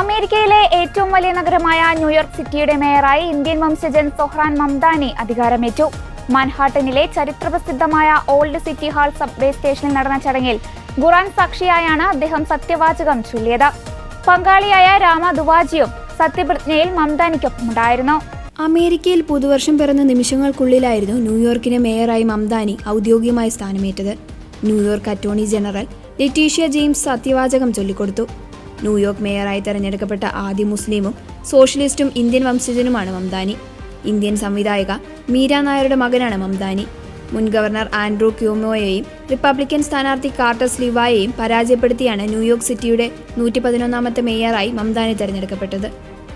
അമേരിക്കയിലെ ഏറ്റവും വലിയ നഗരമായ ന്യൂയോർക്ക് സിറ്റിയുടെ മേയറായി ഇന്ത്യൻ വംശജൻ സൊഹ്റാൻ മംദാനി അധികാരമേറ്റു. മാൻഹാട്ടനിലെ ചരിത്രപ്രസിദ്ധമായ ഓൾഡ് സിറ്റി ഹാൾ സബ്വേ സ്റ്റേഷനിൽ നടന്ന ചടങ്ങിൽ ഖുർആൻ സാക്ഷിയായാണ് അദ്ദേഹം സത്യവാചകം ചൊല്ലിയത്. പങ്കാളിയായ രാമ ദുവാജിയും സത്യപ്രതിജ്ഞയിൽ മംദാനിക്കൊപ്പമുണ്ടായിരുന്നു. അമേരിക്കയിൽ പുതുവർഷം പിറന്ന നിമിഷങ്ങൾക്കുള്ളിലായിരുന്നു ന്യൂയോർക്കിന് മേയറായി മംദാനി ഔദ്യോഗികമായി സ്ഥാനമേറ്റത്. New York attorney general Letitia James സത്യവാചകം ചൊല്ലിക്കൊടുത്തു. ന്യൂയോർക്ക് മേയറായി തെരഞ്ഞെടുക്കപ്പെട്ട ആദ്യ മുസ്ലിമും സോഷ്യലിസ്റ്റും ഇന്ത്യൻ വംശജനുമാണ് മംദാനി. ഇന്ത്യൻ സംവിധായിക മീര നായരുടെ മകനാണ് മംദാനി. മുൻ ഗവർണർ ആൻഡ്രൂ ക്യൂമോയെയും റിപ്പബ്ലിക്കൻ സ്ഥാനാർത്ഥി കാർട്ടർ സ്ലിവായെയും പരാജയപ്പെടുത്തിയാണ് ന്യൂയോർക്ക് സിറ്റിയുടെ 111ാമത്തെ മേയറായി മംദാനി തെരഞ്ഞെടുക്കപ്പെട്ടത്.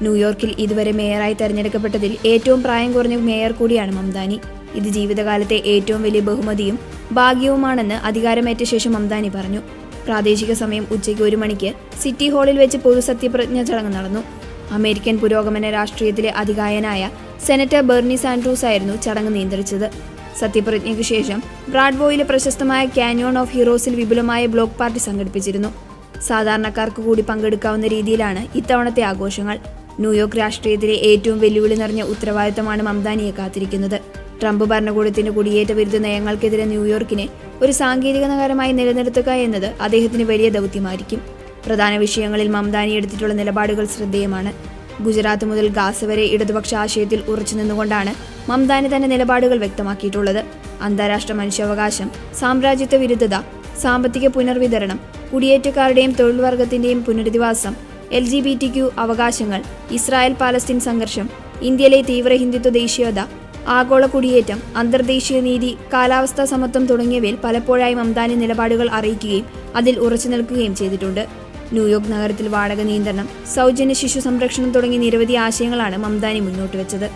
ന്യൂയോർക്കിൽ ഇതുവരെ മേയറായി തെരഞ്ഞെടുക്കപ്പെട്ടതിൽ ഏറ്റവും പ്രായം കുറഞ്ഞ മേയർ കൂടിയാണ് മംദാനി. ഇത് ജീവിതകാലത്തെ ഏറ്റവും വലിയ ബഹുമതിയും ഭാഗ്യവുമാണെന്ന് അധികാരമേറ്റ ശേഷം മംദാനി പറഞ്ഞു. പ്രാദേശിക സമയം ഉച്ചയ്ക്ക് 1 മണിക്ക് സിറ്റി ഹാളിൽ വെച്ച് പൊതുസത്യപ്രതിജ്ഞ ചടങ്ങ് നടന്നു. അമേരിക്കൻ പുരോഗമന രാഷ്ട്രീയത്തിലെ അതികായനായ സെനറ്റർ ബെർണി സാൻഡ്രൂസ് ആയിരുന്നു ചടങ്ങ് നിയന്ത്രിച്ചത്. സത്യപ്രതിജ്ഞയ്ക്ക് ശേഷം ബ്രാഡ്വോയിലെ പ്രശസ്തമായ കാന്യോൺ ഓഫ് ഹീറോസിൽ വിപുലമായ ബ്ലോക്ക് പാർട്ടി സംഘടിപ്പിച്ചിരുന്നു. സാധാരണക്കാർക്ക് കൂടി പങ്കെടുക്കാവുന്ന രീതിയിലാണ് ഇത്തവണത്തെ ആഘോഷങ്ങൾ. ന്യൂയോർക്ക് രാഷ്ട്രീയത്തിലെ ഏറ്റവും വെല്ലുവിളി നിറഞ്ഞ ഉത്തരവാദിത്തമാണ് മംദാനിയെ കാത്തിരിക്കുന്നത്. ട്രംപ് ഭരണകൂടത്തിന്റെ കുടിയേറ്റ വിരുദ്ധ നയങ്ങൾക്കെതിരെ ന്യൂയോർക്കിനെ ഒരു സാങ്കേതിക നഗരമായി നിലനിർത്തുക എന്നത് അദ്ദേഹത്തിന് വലിയ ദൗത്യമായിരിക്കും. പ്രധാന വിഷയങ്ങളിൽ മംദാനി എടുത്തിട്ടുള്ള നിലപാടുകൾ ശ്രദ്ധേയമാണ്. ഗുജറാത്ത് മുതൽ ഗാസ വരെ ഇടതുപക്ഷ ആശയത്തിൽ ഉറച്ചു നിന്നുകൊണ്ടാണ് മംദാനി തന്റെ നിലപാടുകൾ വ്യക്തമാക്കിയിട്ടുള്ളത്. അന്താരാഷ്ട്ര മനുഷ്യാവകാശം, സാമ്രാജ്യത്വ വിരുദ്ധത, സാമ്പത്തിക പുനർവിതരണം, കുടിയേറ്റക്കാരുടെയും തൊഴിൽ വർഗത്തിന്റെയും പുനരധിവാസം, LGBTQ അവകാശങ്ങൾ, ഇസ്രായേൽ പാലസ്തീൻ സംഘർഷം, ഇന്ത്യയിലെ തീവ്ര ഹിന്ദുത്വ ദേശീയത, ആഗോള കുടിയേറ്റം, അന്തർദേശീയ നീതി, കാലാവസ്ഥാ സമത്വം തുടങ്ങിയവയിൽ പലപ്പോഴായി മംദാനി നിലപാടുകൾ അറിയിക്കുകയും അതിൽ ഉറച്ചു നിൽക്കുകയും ചെയ്തിട്ടുണ്ട്. ന്യൂയോർക്ക് നഗരത്തിൽ വാടക നിയന്ത്രണം, സൗജന്യ ശിശു സംരക്ഷണം തുടങ്ങിയ നിരവധി ആശയങ്ങളാണ് മംദാനി മുന്നോട്ട് വെച്ചത്.